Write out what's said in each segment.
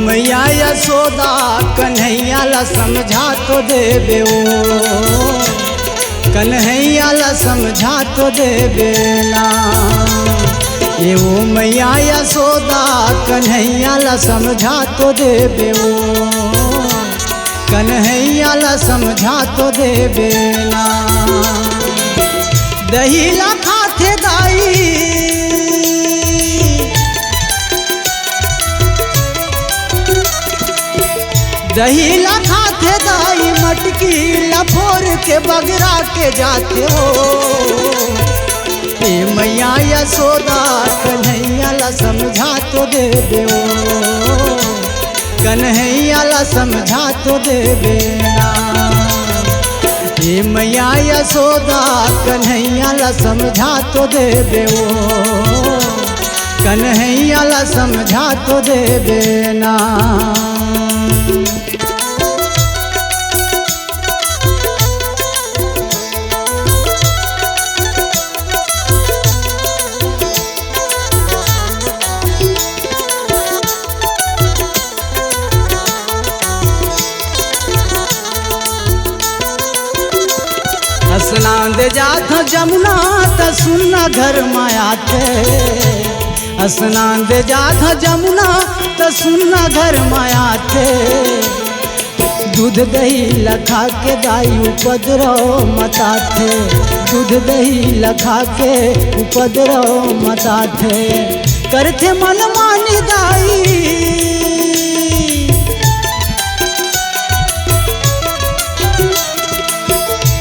मैया यशोदा कन्हैया ला समझा तो देबे ओ, कन्हैया ला समझा तो देबे ना। ये वो मैया यशोदा कन्हैया ला समझा तो देबे ओ, कन्हैया ला समझा तो देबे ना। दही ला खाथे दाई, दही ला खाथे दाई, मटकी लफोर के बगरा के जाते हो। ए मैया यशोदा कन्हैया ला समझा तो देबे ओ, कन्हैया ला समझा तो देबे ना। ए मैया यशोदा कन्हैया ला समझा तो देबे ओ, कन्हैया ला समझा तो देबे ना। स्नान दे जात जमुना त सुनना घर माया थे। स्नान दे जात जमुना त सुनना घर माया थे। दूध दही लखा के दाई उपद्रव मता थे, दूध दही लखा के उपद्रव मता थे। करथे मन मानी दाई,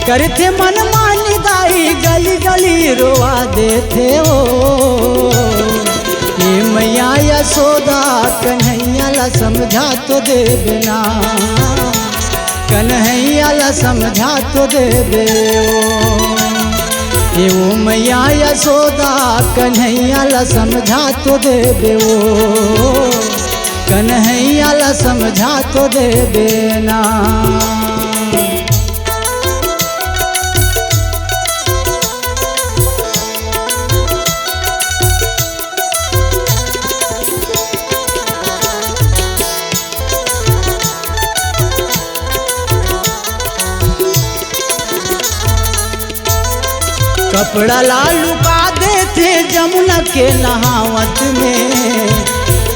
करते मन मानी दाई, गली गली रोवा देते हो। ये मैया यशोदा कन्हैया ला समझा तो देबे ना, कन्हैया ला समझा तो देबे ओ। ये वो मैया यशोदा कन्हैया ला समझा तो देबे ओ, कन्हैया ला समझा तो देबे ना। कपड़ा लालू का देते जमुना के नहावत में,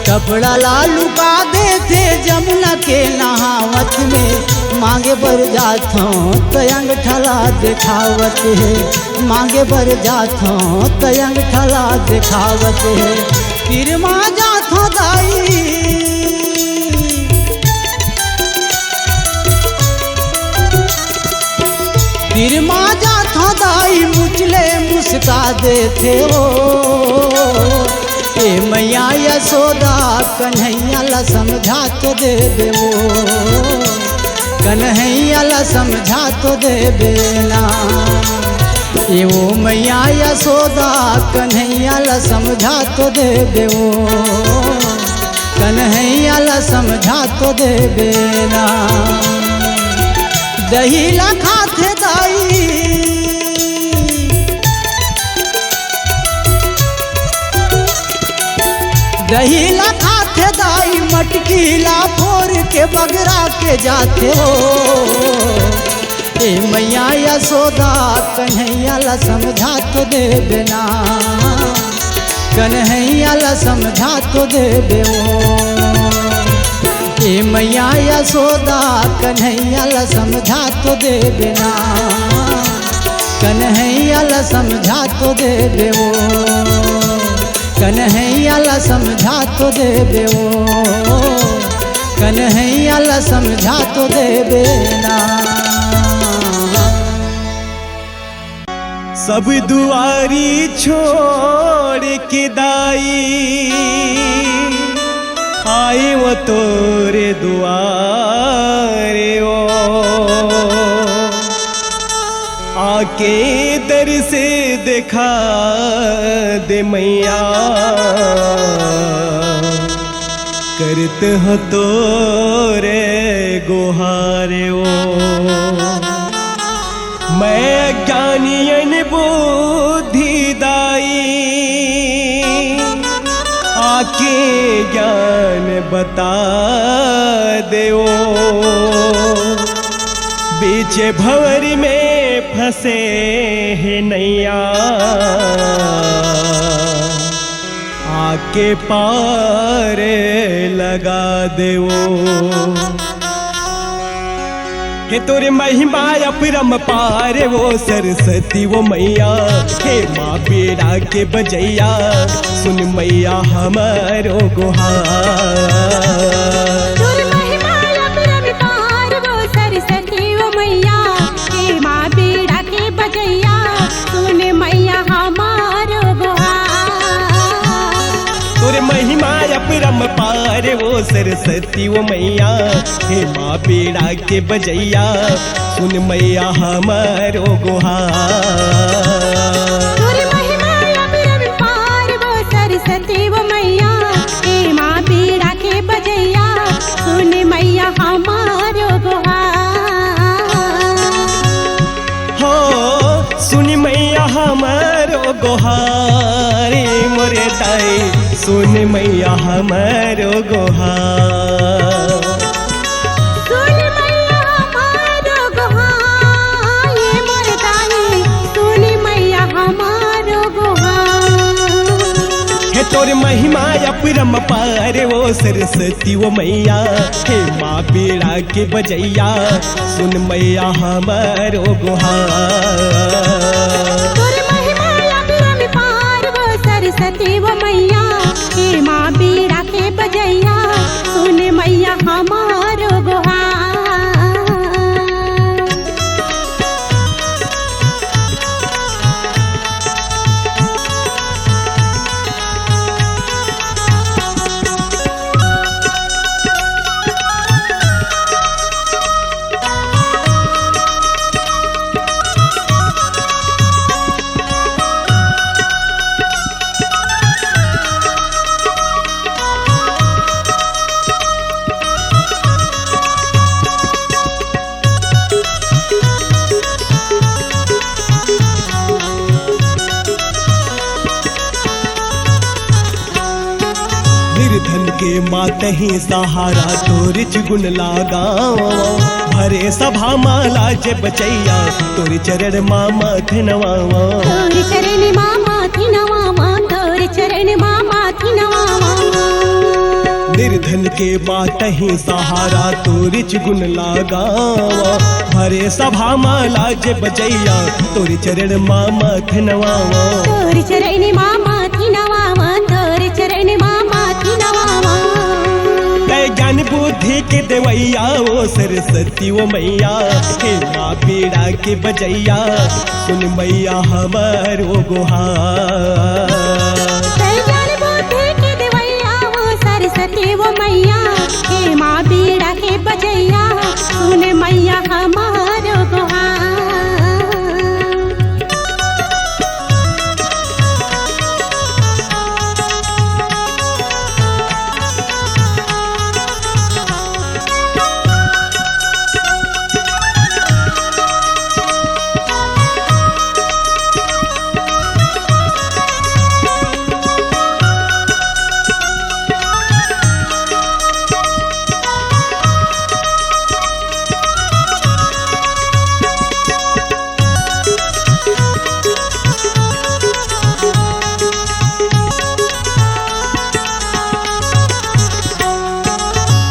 कपड़ा लालू का देते जमुना के नहावत में। मांगे बर जात हूँ तो अंगठला दिखावत है, मांगे बर जात हूँ तो अंगठला दिखावत है। तिरमा जात हूँ दाई, तिरमा जात हूँ दाई, मुचले मुस्का देते हो। ए मैया यशोदा कन्हैया ला समझा तो देबे ओ, कन्हैया ला समझा तो देबे ना। ए वो मैया यशोदा कन्हैया ला समझा तो देबे ओ, कन्हैया ला समझा तो देबे ना। दही ला खाथे दाई, दही ला खाथे दाई, मटकी ला फोर के बगरा के जाते हो। ए मैया यशोदा कन्हैया ला समझा तो देबे ना, कन्हैया ला समझा तो देबे ओ। ए मैया यशोदा कन्हैया ला समझा तो देबे ना, कन्हैया ला समझा तो देबे ओ, कन्हैया ला समझा तो देबे ओ, कन्हैया ला समझा तो देबे ना। सब दुआरी छोड़ के दाई, आए वो तोरे दुआरे ओ। आके दर से देखा दे मैया, करत हो तोरे गुहारे ओ। मैं ज्ञानियन बुद्धि दाई, आके ज्ञान बता देओ। बीच भंवर में फंसे है नैया, आके पार लगा देओ। हे तोरे महिमा अपरम पार वो सरस्वती वो मैया, हे माँ बेड़ा के बजैया सुन मैया हमारो गुहार। तोरे महिमा अपरम पार वो सरस्वती वो मैया, हे माँ बेड़ा के बजैया सुन मैया हमारो गुहार। तोरे महिमा अपरम पार वो सरस्वती वो मैया, हे माँ बेड़ा के बजैया सुन मैया हमारो गुहार। तोरे महिमा अपरम पार वो सरस्वती वो मैया, हे माँ बेड़ा के बजैया सुन मैया हमारो गुहार। हो सुन मैया हमारो गुहार, मोरे दाई सुन मैया हमारो गुहार। सुन मैया हमारो गुहार, ये मोर दाई सुन मैया हमारो गुहार। हे तोर महिमा अपरम पार वो सरस्वती वो मैया, हे माँ बेड़ा के बजैया सुन मैया हमारो गुहार। तोरे महिमा अपरम पार वो सरस्वती वो मैया, हे माँ बेड़ा के बजैया सुन मैया हमारो गुहार। निर्धन के मातही सहारा तोर गुण लगाओ। भरे सभा माला जे बचैया तोर चरण मामा नवावा। तोरे चरण मामा थी नवावा, तोरे चरण मामा थी नवावा। निर्धन के मातही सहारा तोर गुण लगाओ। भरे सभा माला जे बचैया तोर चरण मामा नवावा। तोरे चरण मामा थी नवावा, तोरे चरण मामा थी नवावा। ज्ञान बुद्धि के देवैया वो सरस्वती वो मैया, हे माँ बेड़ा के बजैया सुन मैया हमारो गुहार। ज्ञान बुद्धि के देवैया वो सरस्वती वो मैया, हे माँ बेड़ा के बजैया सुन मैया हमारो गुहार।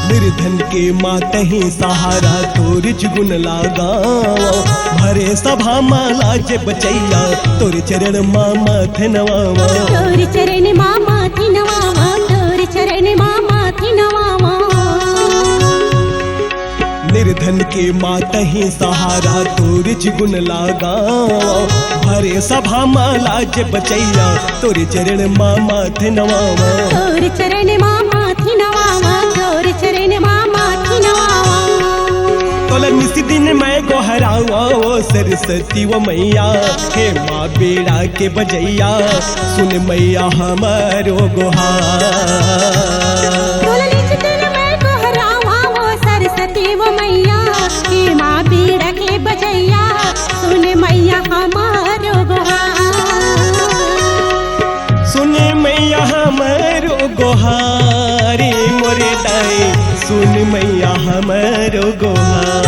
निर्धन के मातही सहारा तोर गुण लगाओ। भरे सभा माला जे बचैया तोर चरण मामा नवावा। तोरे चरण मामा थी नवावा, तोरे चरण मामा थी नवावा। निर्धन के मातही सहारा तोर गुण लगाओ। भरे सभा माला जे बचैया तोर चरण मामा नवावा। तोरे चरण मामा थी नवावा, तोरे चरण मामा थी नवावा। तोला निस दिन मैं गोहरावा ओ सरस्वती वो मैया, हे माँ बेड़ा के बजैया सुन मैया हमारो गुहार। तोला निस दिन मैं गोहरावा वो सरस्वती वो मैया, हे माँ बेड़ा के बजैया सुन मैया हमारो गुहार। सुन मैया हमारो गुहार। सुन मैया हमारो गुहार।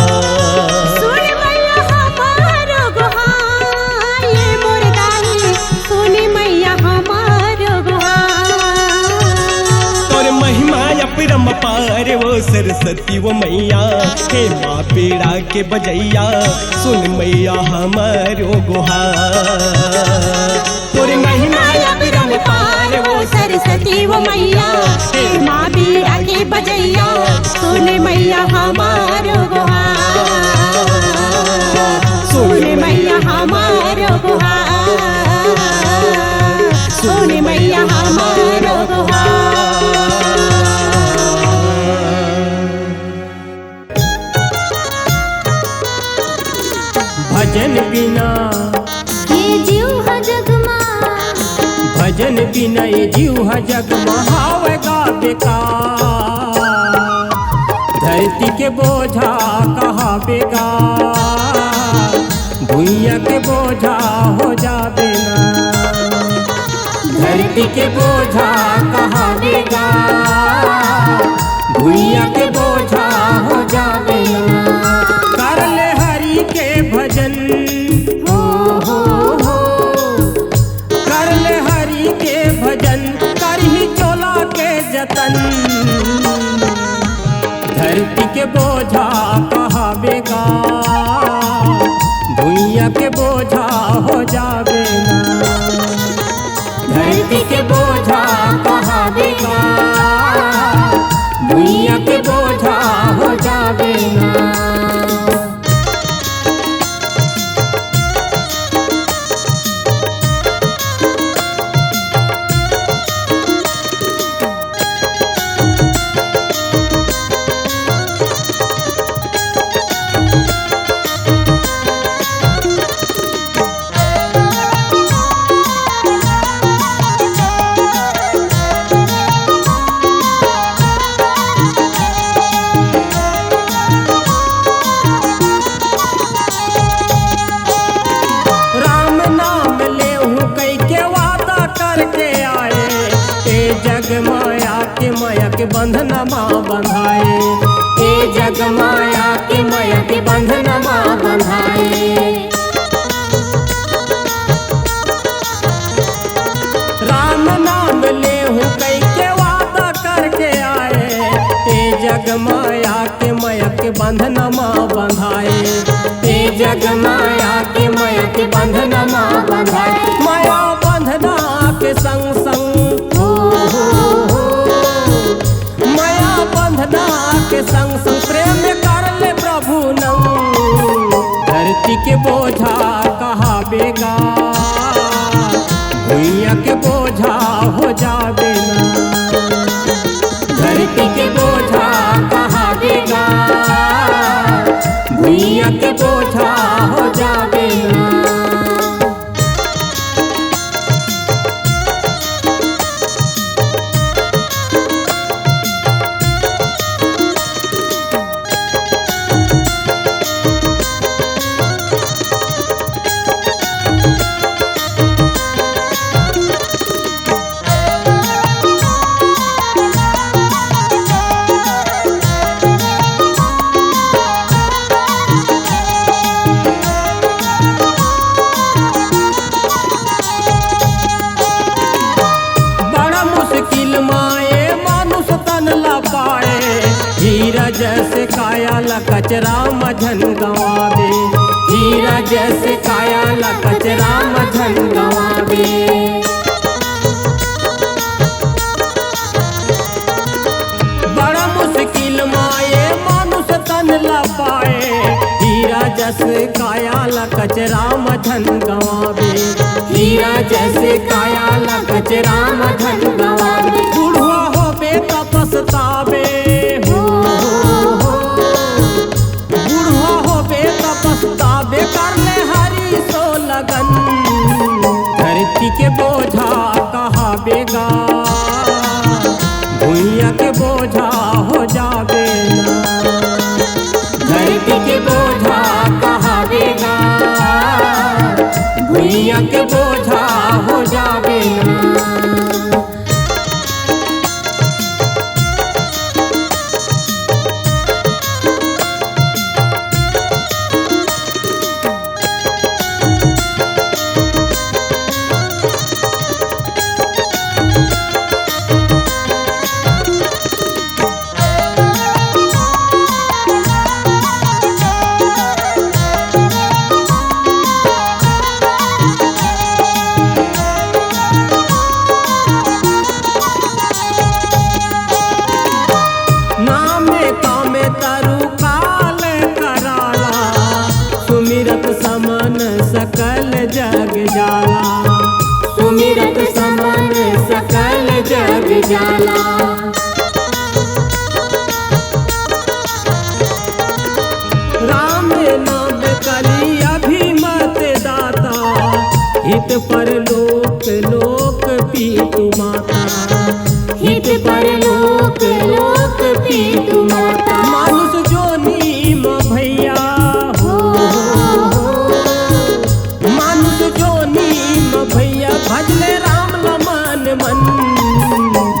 सुन मैया हमारो गुहार, ये मोर दानी सुन मैया हमारो गुहार। तोर महिमा अपरंपार वो सरस्वती वो मैया, हे माँ पीड़ा के बजैया सुन मैया हमारो गुहार। तोर महिमा अपरंपार वो सरस्वती वो मैया, हे माँ बीड़ा के बजैया सुन मैया हमारो गुहार। सुन मैया हमारो गुहार, सुन मैया हमारो गुहार। भजन बिना ये जीव है जगमा, भजन बिना ये जीव है जग महावेगा बेकार। धरती के बोझा कहा बेकार, भुइया के बोझा हो जाबे ना। धरती के बोझा कहा बेकार, भुइया के बोझा हो जाबे ना। कर ले हरि के भजन हो कर ले हरि के भजन, कर ही चोला के जतन। धरती के बोझा कहा बेकार, भुइया के बोझा हो जाबे ना। धरती के बोझा कहा बेकार, भुइया के बोझा हो जाबे ना। के बंधन माँ बंधाए, ए जग माया के माया के बंधन माँ बंधाए। राम नाम ले हूँ कई के वादा करके आए, ए जग माया के बंधन माँ बंधाए। ए जग माया के बंधन माँ बंधाए। माया बंधना के संग संग के संग संग प्रेम कर ले प्रभु नंग। धरती के बोझा कहा बेकार, भुइया के बोझा हो जाबे ना। धरती के बोझा कहा बेकार, भुइया के बोझा हो जाबे ना। जैसे काया ला कचरा मझन गवावे, हीरा जैसे काया ला कचरा मझन गवावे। बड़ा मुश्किल माए मानुष तन ला पाए, हीरा जैसे काया ला कचरा मझन गवावे। हीरा जैसे काया ला कचरा मझन गवावे। बुढ़वा होबे त पछतावे, पछतावे कर ले हरि सो लगन। धरती के बोझा कहा बेकार, भुइया के बोझा हो जाबे ना। धरती के बोझा कहा बेकार, भुइया के बोझा हो जाबे ना। कर जाला। राम नाम कली अभिमत दाता, हित पर लोक लोक पीतु माता। हित पर लोक लोक पीतु माता। मानुष जोनी भैया हो, मानुष जोनी भैया भजले राम लमन मन।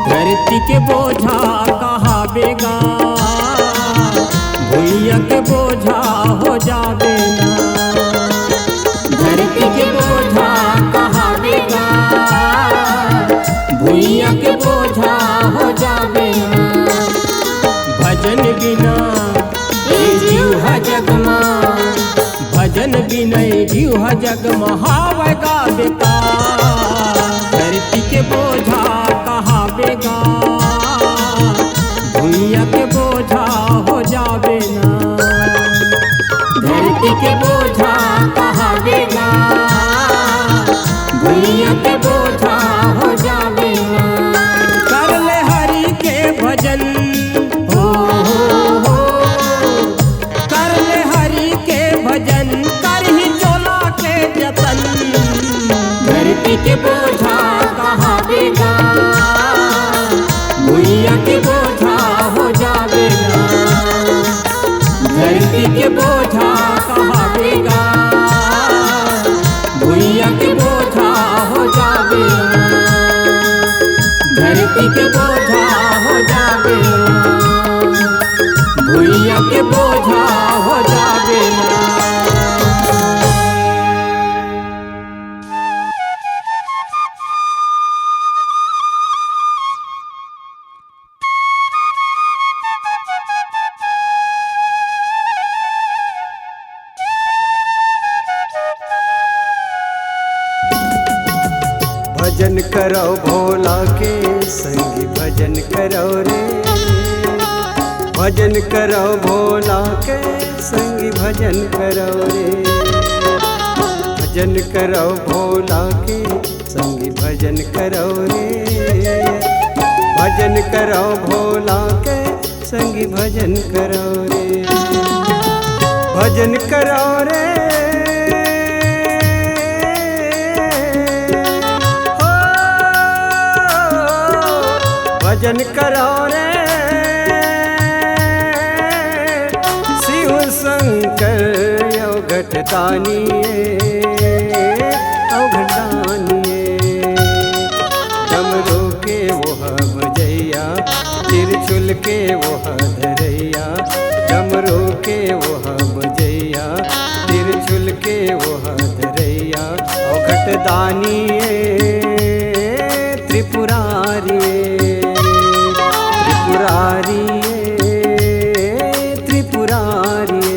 धरती के बोझा कहावेगा, भुइया के बोझा हो जावे ना। धरती के बोझा कहावेगा, भुइया के बोझा हो जावे ना। भजन बिना ए जीव जगमा, भजन बिना ए जीव जगमा हावेगा बेकार। धरती के बोझा कहावेगा, भुइया के बोझा हो जावे ना। धरती के बोझा कहावेगा, भुइया के बोझा हो जावे ना। कर ले हरि के भजन हो, कर ले हरि के भजन, कर ही चोला के जतन। धरती के बोझा कहावेगा, भुइया के बोझा हो जावे ना। धरती के बोझा कहावेगा, भुइया के बोझा हो जावे ना। धरती के बोझा हो जावे ना, भुइया के बोझा हो जावे ना। भजन करो भोला के संगी भजन करो रे। भजन करो भोला के संगी भजन करो रे। भजन करो भोला के संगी भजन करो रे। भजन करो भोला के संगी भजन करो रे। भजन करो रे। भजन करो रे। शिव शंकर अवघट दानिए, अवघट दानिए। डमरू के वह बजैया, त्रिशूल के वह धरैया। डमरू के वह बजैया, त्रिशूल के वह धरैया। अवघट दानिए, त्रिपुरारी त्रिपुरारी त्रिपुरारी।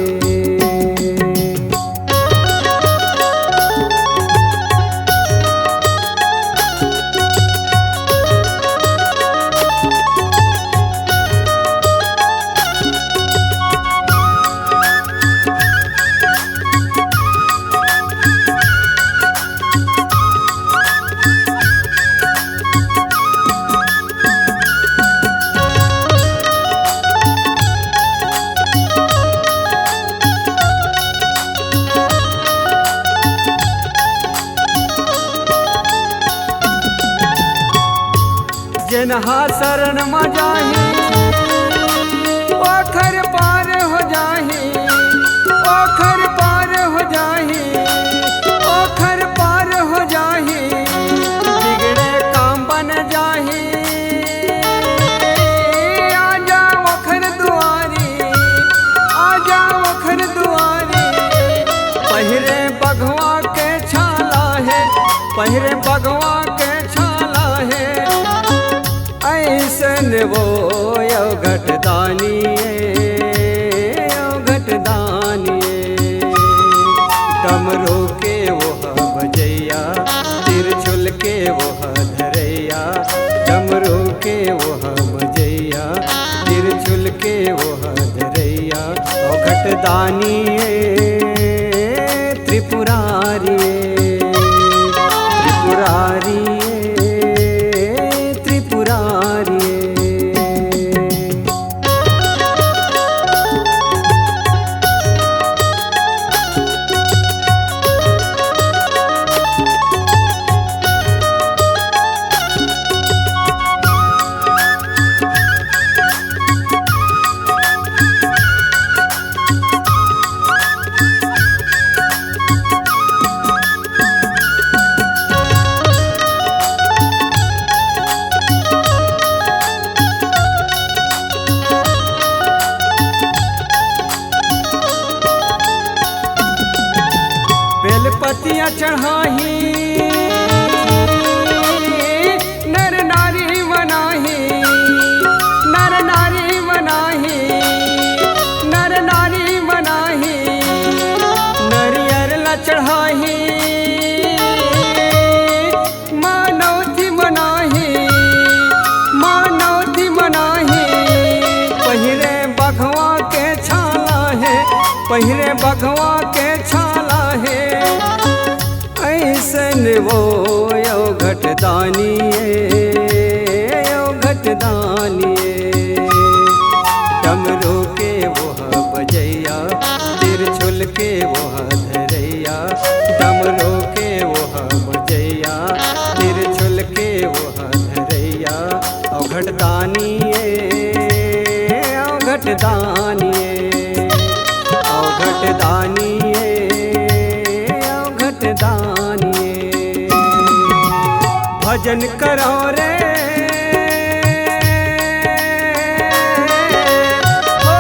जनहा शरण में जाही, ओखर पार हो जाही। ओखर पार हो जाही, ओखर पार हो जाही। बिगड़े काम बन जाही। आजा ओखर दुआरी, आजा ओखर दुआरी। पहिरे बघवा के छाला है, पहिरे बघवा के छाला है। ऐसन वो अवघट दानिए, अवघट दानिए। डमरू के वह बजैया, त्रिशूल के वह धरैया। डमरू के वह बजैया, त्रिशूल के वह धरैया। अवघट दानिए, त्रिपुरारी त्रिपुरारी त्रिपुरारी। कुमारी। बेलपतियाँ चढ़ाही नर नारी मनाही, नर नारी मनाही, नर नारी मनाही, नरियर ला चढ़ाही मानवती मनाही, मानवती मनाही। पहिरे बघवा के छाला है, पहिरे बघवा के छाला है, ऐसन वो यो घटदानी यो घटदानी। डमरू के वो बजैया, तिरछुल के वो धरैया, डमरू के वो बजैया, तिरछुल के वो धरैया। औ घटदानी औ घटदानी, औ घटदानी दानिए। भजन करो रे हो,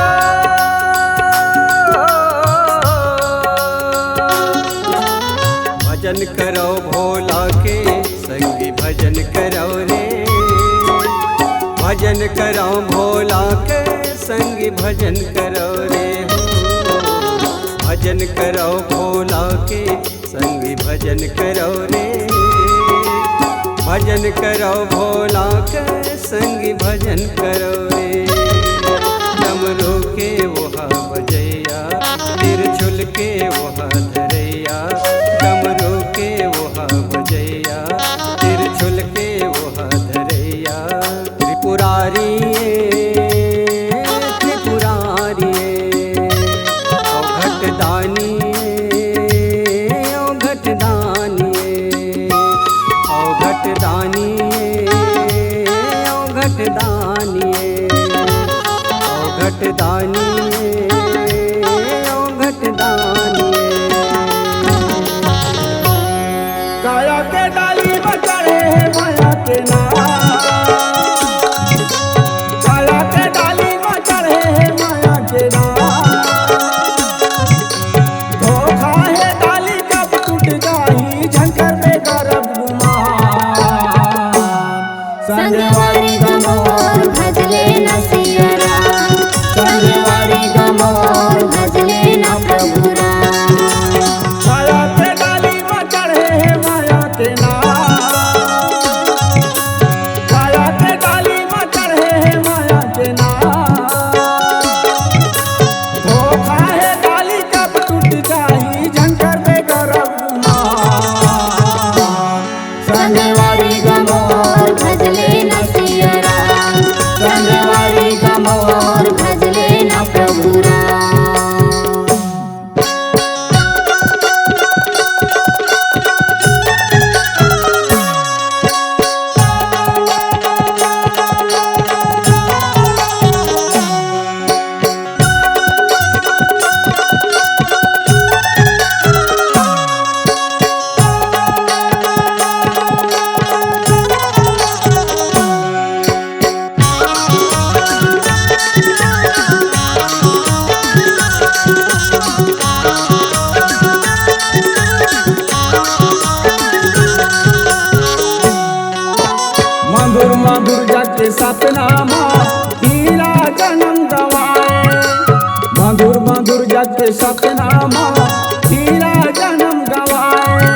भजन करो भोला के संगी, भजन करो रे, भजन करो भोला के संगी, भजन करो रे हो। भजन करो भोला के संगी, भजन करो रे, भजन करो भोला के संगी, भजन करो रे। डमरू के वो बजैया, तिरछुल के वो धरैया, डमरू के वो बजैया, तिरछुल के वो धरैया। त्रिपुरारी त्रिपुरारी, औ घटदानी औ घटदानी, औ घटदानी औ घटदानी, औ घटदानी औ घटदानी। काया के डाली में चढ़े है माया के नाम, काया के डाली में चढ़े है माया के नाम। धोखा है डाली कब टूट जाही, झंकर में करब गुमान। संगवारी गमोर भजले न सिया राम, संगवारी गमोर भजले न प्रभु राम। काया के डाली में चढ़े है माया के नाम, काया के डाली में चढ़े है माया के नाम। धोखा है डाली कब टूट जाही, झंकर में करब गुमान। संगवारी गमोर भजले न सिया राम, संगवारी गमोर भजले न प्रभु राम। मधुर मधुर जाके सतनामा हीरा जन्म गवाए, मधुर मधुर जाके सतनामा हीरा जन्म गवाए।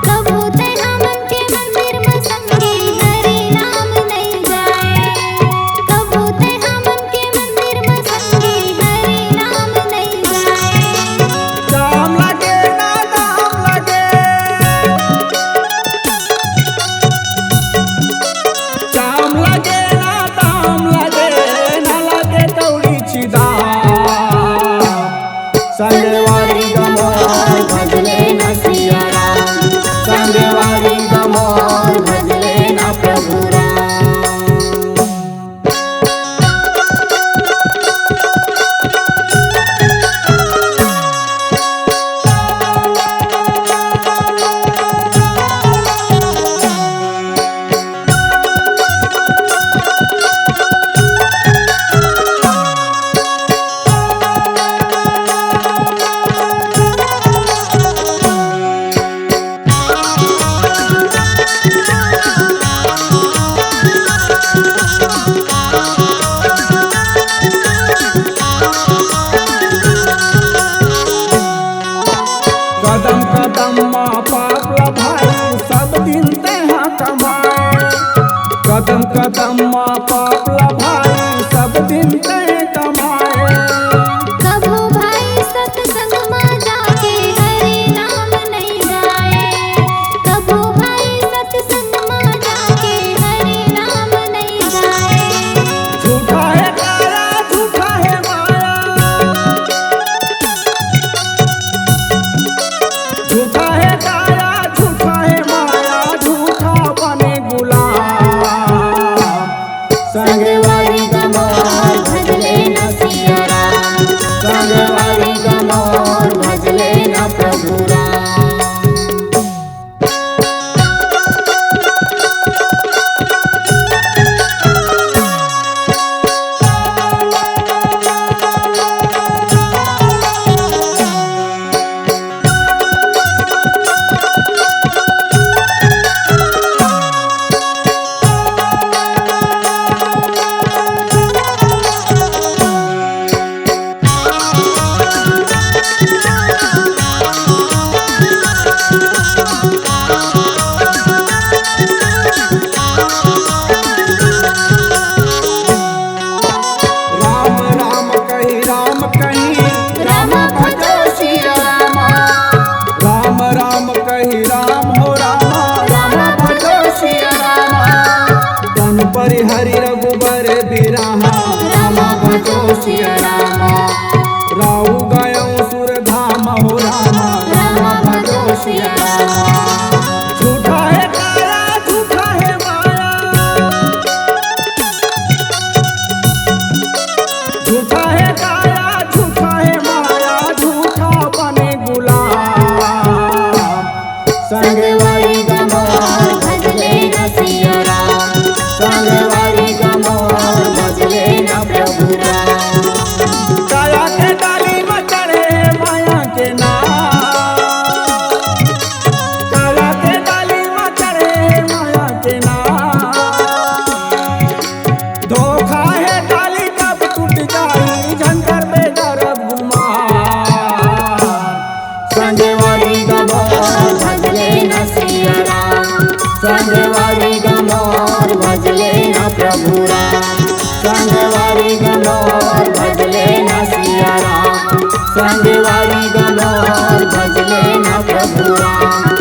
प्रभु ते हमन के मंदिर में संगे हरि नाम नहीं जाए, प्रभु ते हमन के मंदिर में संगे हरि नाम नहीं जाए। दाम लगे ना दाम लगे, दाम लगे पापला भाई सब दिन ते कमाए। कभू भाई सत्संग में जाके हरि नाम नहीं गाए। कभू भाई सत्संग में जाके हरि नाम नहीं गाए। झूठा है काया झूठा है माया, झूठा है काया झूठा है माया, झूठा बने गुलाम। संगवारी गमोर भजले न सिया राम। संगवारी गमोर भजले न प्रभु राम। राम राम कही राम कही राम भजो सिया रामा। राम राम कही राम हो रामा, राम भजो सिया रामा। तन परिहरि रघुबर बिराहा। राम भजो सिया रामा। राहु गयो सुर धाम हो रामा। राम भजो सिया रामा। झूठा है काया झूठा है माया, झूठा है काया झूठा है माया, झूठा बने गुलाम। संगवारी गमोर भजले न सिया राम। संगवारी गमोर भजले न प्रभु राम। काया के डाली में चढ़े माया के नाम, काया के डाली में चढ़े माया के नाम। धोखा है डाली कब टूट जाई, झंझर में डरब गुमान। संगवारी गमोर भजले न सिया राम। संगवारी गमोर भजले न प्रभु राम। संगवारी गमोर भजले न सिया राम। संगवारी गमोर भजले न प्रभु राम।